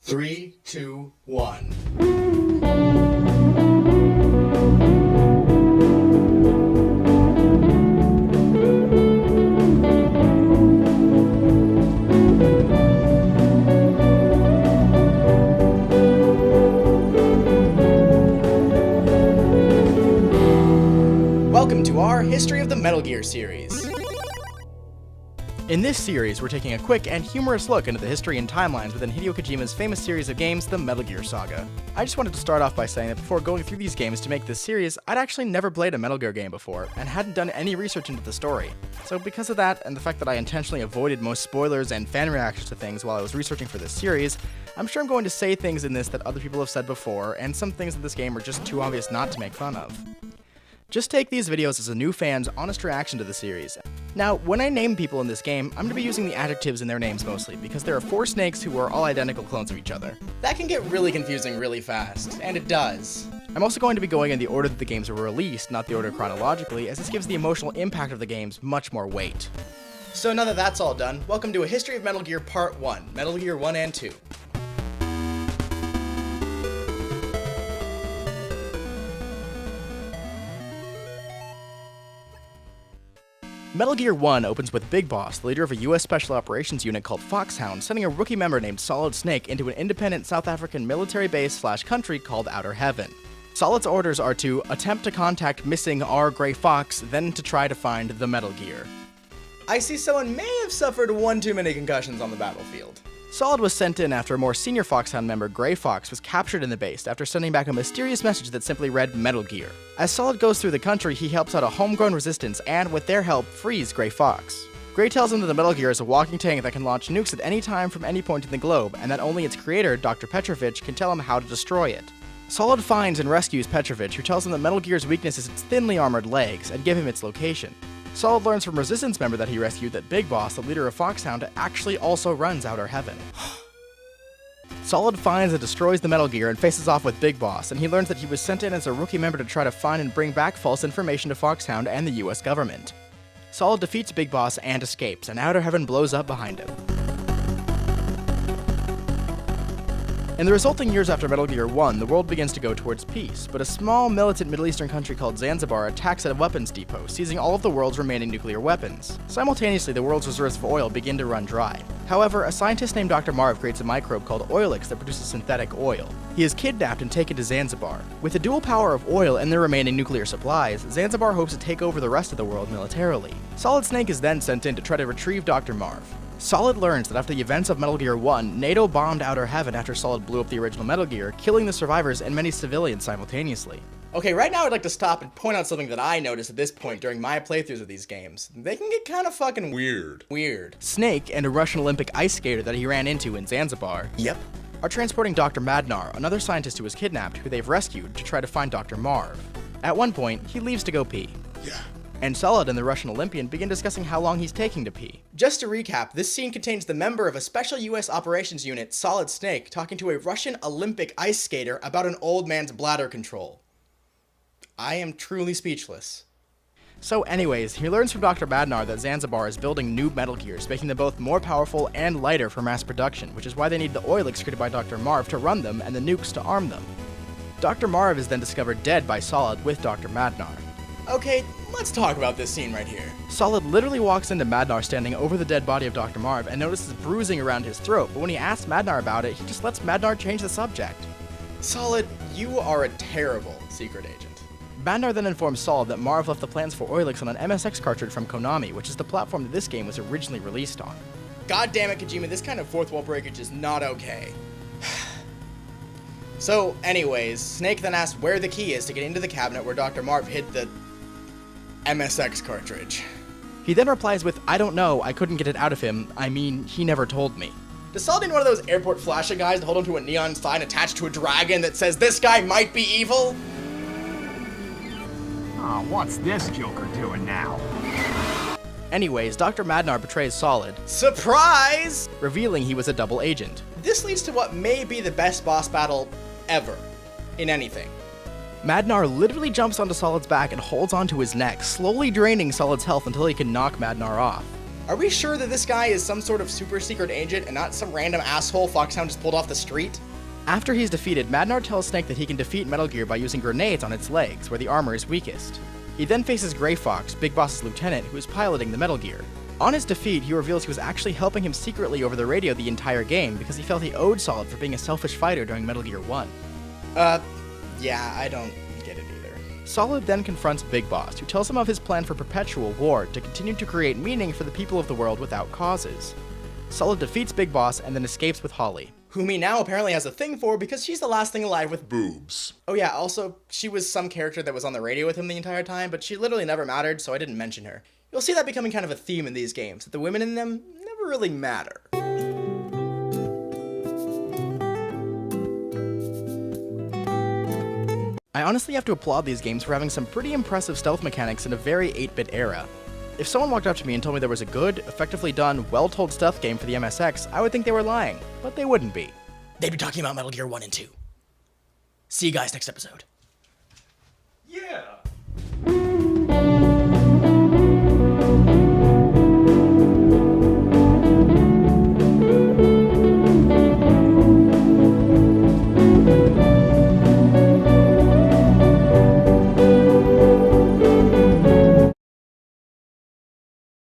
3, 2, 1. Welcome to our History of the Metal Gear series. In this series, we're taking a quick and humorous look into the history and timelines within Hideo Kojima's famous series of games, the Metal Gear saga. I just wanted to start off by saying that before going through these games to make this series, I'd actually never played a Metal Gear game before, and hadn't done any research into the story. So because of that, and the fact that I intentionally avoided most spoilers and fan reactions to things while I was researching for this series, I'm sure I'm going to say things in this that other people have said before, and some things in this game are just too obvious not to make fun of. Just take these videos as a new fan's honest reaction to the series. Now, when I name people in this game, I'm going to be using the adjectives in their names mostly, because there are 4 snakes who are all identical clones of each other. That can get really confusing really fast, and it does. I'm also going to be going in the order that the games were released, not the order chronologically, as this gives the emotional impact of the games much more weight. So now that that's all done, welcome to a History of Metal Gear Part 1, Metal Gear 1 and 2. Metal Gear 1 opens with Big Boss, the leader of a US Special Operations unit called Foxhound, sending a rookie member named Solid Snake into an independent South African military base/country called Outer Heaven. Solid's orders are to attempt to contact missing R. Gray Fox, then to try to find the Metal Gear. I see someone may have suffered one too many concussions on the battlefield. Solid was sent in after a more senior Foxhound member, Gray Fox, was captured in the base after sending back a mysterious message that simply read Metal Gear. As Solid goes through the country, he helps out a homegrown resistance and, with their help, frees Gray Fox. Gray tells him that the Metal Gear is a walking tank that can launch nukes at any time from any point in the globe, and that only its creator, Dr. Petrovich, can tell him how to destroy it. Solid finds and rescues Petrovich, who tells him that Metal Gear's weakness is its thinly armored legs, and give him its location. Solid learns from Resistance member that he rescued that Big Boss, the leader of Foxhound, actually also runs Outer Heaven. Solid finds and destroys the Metal Gear and faces off with Big Boss, and he learns that he was sent in as a rookie member to try to find and bring back false information to Foxhound and the US government. Solid defeats Big Boss and escapes, and Outer Heaven blows up behind him. In the resulting years after Metal Gear 1, the world begins to go towards peace, but a small militant Middle Eastern country called Zanzibar attacks at a weapons depot, seizing all of the world's remaining nuclear weapons. Simultaneously, the world's reserves of oil begin to run dry. However, a scientist named Dr. Marv creates a microbe called Oilix that produces synthetic oil. He is kidnapped and taken to Zanzibar. With the dual power of oil and their remaining nuclear supplies, Zanzibar hopes to take over the rest of the world militarily. Solid Snake is then sent in to try to retrieve Dr. Marv. Solid learns that after the events of Metal Gear 1, NATO bombed Outer Heaven after Solid blew up the original Metal Gear, killing the survivors and many civilians simultaneously. Okay, right now I'd like to stop and point out something that I noticed at this point during my playthroughs of these games. They can get kind of fucking weird. Snake and a Russian Olympic ice skater that he ran into in Zanzibar. Yep. Are transporting Dr. Madnar, another scientist who was kidnapped, who they've rescued, to try to find Dr. Marv. At one point, he leaves to go pee. Yeah. And Solid and the Russian Olympian begin discussing how long he's taking to pee. Just to recap, this scene contains the member of a special US operations unit, Solid Snake, talking to a Russian Olympic ice skater about an old man's bladder control. I am truly speechless. So anyways, he learns from Dr. Madnar that Zanzibar is building new Metal Gears, making them both more powerful and lighter for mass production, which is why they need the Oilix created by Dr. Marv to run them and the nukes to arm them. Dr. Marv is then discovered dead by Solid with Dr. Madnar. Okay, let's talk about this scene right here. Solid literally walks into Madnar standing over the dead body of Dr. Marv and notices bruising around his throat, but when he asks Madnar about it, he just lets Madnar change the subject. Solid, you are a terrible secret agent. Madnar then informs Solid that Marv left the plans for Oilix on an MSX cartridge from Konami, which is the platform that this game was originally released on. God damn it, Kojima, this kind of fourth wall breakage is not okay. So, anyways, Snake then asks where the key is to get into the cabinet where Dr. Marv hid the MSX cartridge. He then replies with, I don't know, I couldn't get it out of him, I mean, he never told me. Does Solid need one of those airport flashing guys to hold onto a neon sign attached to a dragon that says, this guy might be evil? Oh, what's this Joker doing now? Anyways, Dr. Madnar betrays Solid. Surprise! Revealing he was a double agent. This leads to what may be the best boss battle ever in anything. Madnar literally jumps onto Solid's back and holds onto his neck, slowly draining Solid's health until he can knock Madnar off. Are we sure that this guy is some sort of super secret agent and not some random asshole Foxhound just pulled off the street? After he's defeated, Madnar tells Snake that he can defeat Metal Gear by using grenades on its legs, where the armor is weakest. He then faces Gray Fox, Big Boss's lieutenant, who is piloting the Metal Gear. On his defeat, he reveals he was actually helping him secretly over the radio the entire game because he felt he owed Solid for being a selfish fighter during Metal Gear 1. Yeah, I don't get it either. Solid then confronts Big Boss, who tells him of his plan for perpetual war to continue to create meaning for the people of the world without causes. Solid defeats Big Boss and then escapes with Holly, whom he now apparently has a thing for because she's the last thing alive with boobs. Oh yeah, also, she was some character that was on the radio with him the entire time, but she literally never mattered, so I didn't mention her. You'll see that becoming kind of a theme in these games, that the women in them never really matter. I honestly have to applaud these games for having some pretty impressive stealth mechanics in a very 8-bit era. If someone walked up to me and told me there was a good, effectively done, well-told stealth game for the MSX, I would think they were lying, but they wouldn't be. They'd be talking about Metal Gear 1 and 2. See you guys next episode. Yeah.